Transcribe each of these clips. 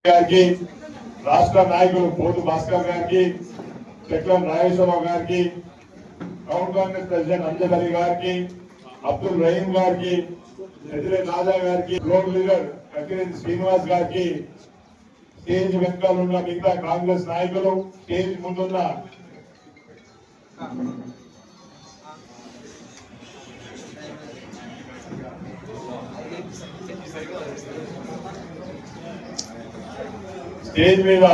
గారికి, రాష్ట్ర నాయకులు పోతు భాస్కర్ గారికి, చక్రం రాజేశ్వరరావు గారికి, టౌన్ కాంగ్రెస్ ప్రెసిడెంట్ అంజద్ అలీ గారికి, అబ్దుల్ రహీం గారికి, ఎదిరే రాజా గారికి, ఫ్లోర్ లీడర్ కకిరెడ్డి శ్రీనివాస్ గారికి, స్టేజ్ వెనకాల ఉన్న మిగతా కాంగ్రెస్ నాయకులు, స్టేజ్ ముందున్న స్టేజ్ మీద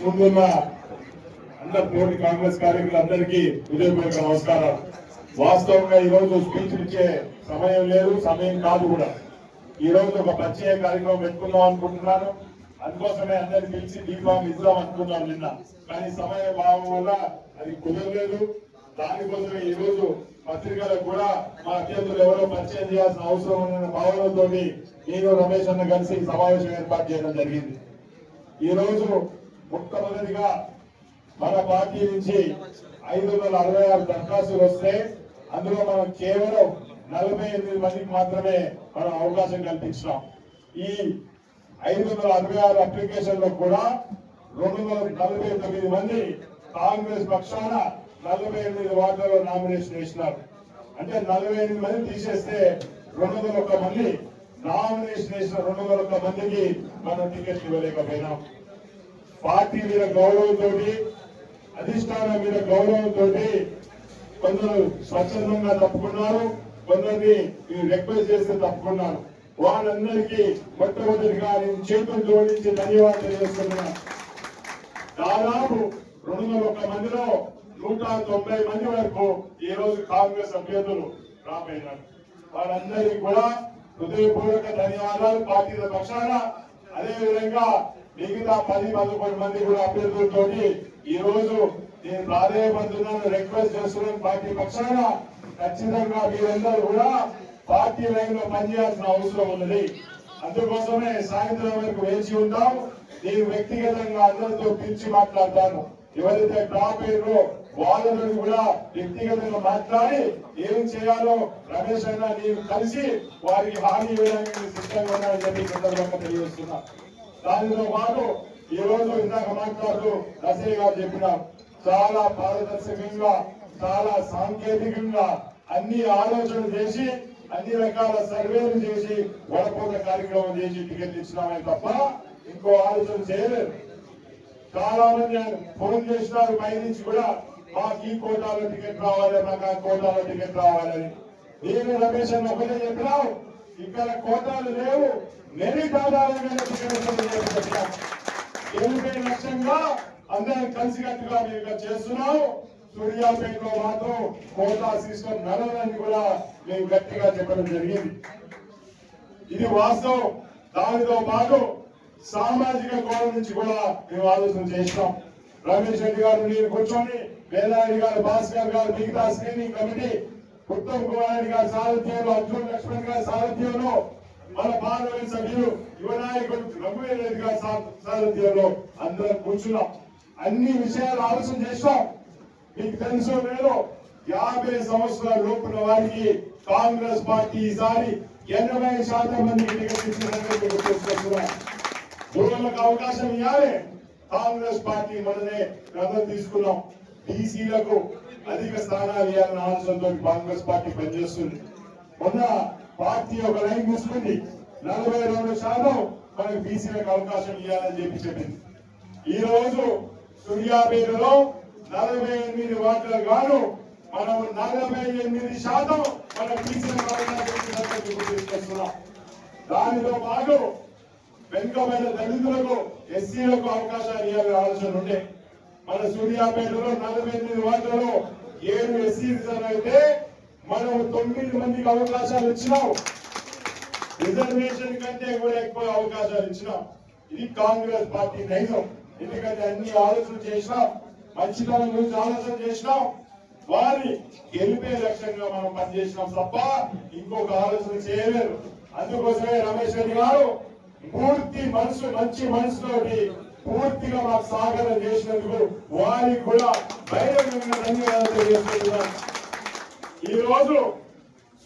ముందున్న అందరు తోటి కాంగ్రెస్ కార్యకర్తలందరికీ హృదయపూర్వక నమస్కారం. వాస్తవంగా ఈ రోజు స్పీచ్ ఇచ్చే సమయం లేదు, సమయం కాదు కూడా. ఈ రోజు ఒక ప్రత్యేక కార్యక్రమం పెట్టుకుందాం అనుకుంటున్నాను. అందుకోసమే అందరిని పిలిచి దీపావళి ఇద్దాం అనుకున్నాం నిన్న, కానీ సమయ భావం వల్ల అది కుదరలేదు. దానికోసమే ఈ రోజు పత్రికలకు కూడా మా అభ్యర్థులు ఎవరో పరిచయం చేయాల్సిన అవసరం ఉన్న భావనతో నేను రమేష్ అన్న కలిసి సమావేశం ఏర్పాటు చేయడం జరిగింది. ఈ రోజు మొట్టమొదటిగా మన పార్టీ నుంచి 566 దరఖాస్తులు వస్తే అందులో మనం కేవలం 48 మందికి మాత్రమే మనం అవకాశం కల్పించాం. ఈ 566 అప్లికేషన్లో కూడా 249 మంది కాంగ్రెస్ పక్షాన 48 వార్డులలో నామినేషన్ వేసినారు. అంటే 48 మంది తీసేస్తే 201 మంది నామినేషన్ వేసిన 201 మందికి మనం టికెట్ ఇవ్వలేకపోయినాం. పార్టీ మీద గౌరవంతో, అధిష్టానం మీద గౌరవంతో కొందరు స్వచ్ఛందంగా తప్పుకున్నారు, కొందరిని రిక్వెస్ట్ చేస్తే తప్పుకున్నారు. వాళ్ళందరికీ మొట్టమొదటిగా నేను చేతులు జోడించి ధన్యవాదాలు తెలియజేస్తున్నాను. దాదాపు 201 మందిలో 190 మంది వరకు ఈ రోజు కాంగ్రెస్ అభ్యర్థులు రాబోయినారు. వాళ్ళందరికీ కూడా హృదయపూర్వక ధన్యవాదాలు పార్టీల పక్షాన. అదేవిధంగా మిగతా 10-11 మంది కూడా అభ్యర్థులతో ఈ రోజు నేను ప్రాధాన్యపడుతున్నాను, రిక్వెస్ట్ చేస్తున్నాను పార్టీ పక్షాన. ఖచ్చితంగా మీరందరూ కూడా పార్టీ లైన్ లో పనిచేయాల్సిన అవసరం ఉన్నది. అందుకోసమే సాయంత్రం వరకు వేచి ఉంటాం. నేను వ్యక్తిగతంగా అందరితో పిలిచి మాట్లాడతాను. ఎవరైతే డ్రాప్ అయ్యారో వాళ్ళతో కూడా వ్యక్తిగతంగా మాట్లాడి ఏం చేయాలో రమేష్ అన్న నేను కలిసి వారికి హామీ ఇవ్వడానికి సిద్ధంగా ఉన్నానని చెప్పి సందర్భంగా తెలియజేస్తున్నా. దానితో పాటు ఈ రోజు ఇందాక మాట్లాడుతూ రసయ్య గారు చెప్పినారు, చాలా పారదర్శకంగా, చాలా సాంకేతికంగా అన్ని ఆలోచనలు చేసి, అన్ని రకాల సర్వేలు చేసి, వడపోత కార్యక్రమం చేసి టికెట్లు ఇచ్చినామే తప్ప ఇంకో ఆలోచన చేయలేదు. చాలా మంది ఫోన్ చేసినారు పై నుంచి కూడా, మాకు ఈ కోటాలో టికెట్ రావాలి, మాకు ఆ కోటాలో టికెట్ రావాలని. నేను రమేష్ అని ఒకటే చెప్పినావు, ఇక్కడ కోటాలు లేవు, మెరిట్ ఆధారంగానే టికెట్ గెలిపే లక్ష్యంగా అందరం కలిసికట్టుగా మేము చేస్తున్నాం. సూర్యాపేటలో మాత్రం కోటా సిస్టమ్ నడవదని కూడా మేము గట్టిగా చెప్పడం జరిగింది. ఇది వాస్తవం. దానితో పాటు సామాజిక కోణం నుంచి కూడా మేము ఆలోచన చేసినాం. రమేష్ రెడ్డి గారు నేను కూర్చొని, వేలారెడ్డి గారు, భాస్కర్ గారు, మిగతా స్క్రీనింగ్ కమిటీ, ఉత్తమ్ కుమార్ రెడ్డి గారి సారథ్యంలో, అర్జున్ లక్ష్మణ్ గారి సారథ్యంలో, మన పార్లమెంట్ సభ్యులు యువనాయకుడు రఘువీర్ రెడ్డి గారి సారథ్యంలో అందరం కూర్చున్నాం. అన్ని విషయాలు ఆలోచన చేస్తాం. మీకు తెలుసో లేదో 50 సంవత్సరాల లోపున వారికి కాంగ్రెస్ పార్టీ ఈసారి 80% మందికి టికెట్ ఇచ్చినట్టు తెలుసుకుంటున్నాం. యువకులకు అవకాశం ఇవ్వాలి. కాంగ్రెస్ పార్టీ మొదలనే నిర్ణయం తీసుకున్నాం. బీసీలకు అధిక స్థానాలు ఇవ్వాలన్న ఆలోచనతో కాంగ్రెస్ పార్టీ పనిచేస్తుంది. మొన్న పార్టీ ఒక లైన్ తీసుకుంది, 42% మనకు బీసీలకు అవకాశం ఇవ్వాలని చెప్పింది. ఈ రోజు సూర్యాపేటలో 48 వార్డులకు గాను మనం 48% మన బీసీలకు అవకాశం తీసుకొస్తున్నాం. దానితో పాటు వెనుకబడిన దళితులకు, ఎస్సీలకు అవకాశాలు ఇవ్వాలని ఆలోచన ఉండే. మన సూర్యాపేటలో 48 వార్డులలో 7 ఎస్సీ రిజర్వ్ అయితే మనం 9 మందికి అవకాశాలు ఇచ్చినాం. రిజర్వేషన్ కంటే కూడా ఎక్కువ అవకాశాలు ఇచ్చినాం. ఇది కాంగ్రెస్ పార్టీ నైజం. ఎందుకంటే అన్ని ఆలోచన చేసినాం, మంచితనం గురించి ఆలోచన చేసినాం, వారి గెలిపే లక్ష్యంగా మనం పనిచేసినాం తప్ప ఇంకొక ఆలోచన చేయలేదు. అందుకోసమే రమేష్ రెడ్డి గారు పూర్తి మనసు, మంచి మనసుతోటి పూర్తిగా మాకు సహకారం చేసినందుకు వారికి కూడా బహిరంగంగా ధన్యవాదాలు తెలియజేస్తున్నాను. ఈ రోజు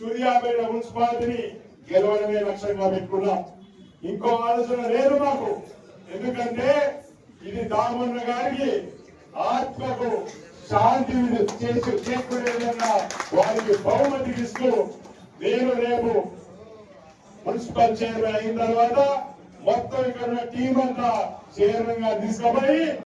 సూర్యాపేట మున్సిపాలిటీని గెలవడమే లక్ష్యంగా పెట్టుకున్నాం. ఇంకో ఆలోచన లేదు మాకు. ఎందుకంటే ఇది దామన్న గారికి ఆత్మకు శాంతి చేకూరే విధంగా వారికి బహుమతి ఇస్తూ నేను రేపు మున్సిపల్ చైర్మన్ అయిన తర్వాత మొత్తం ఇక్కడ టీం అంతా చైర్మన్ గా తీసుకుపోయి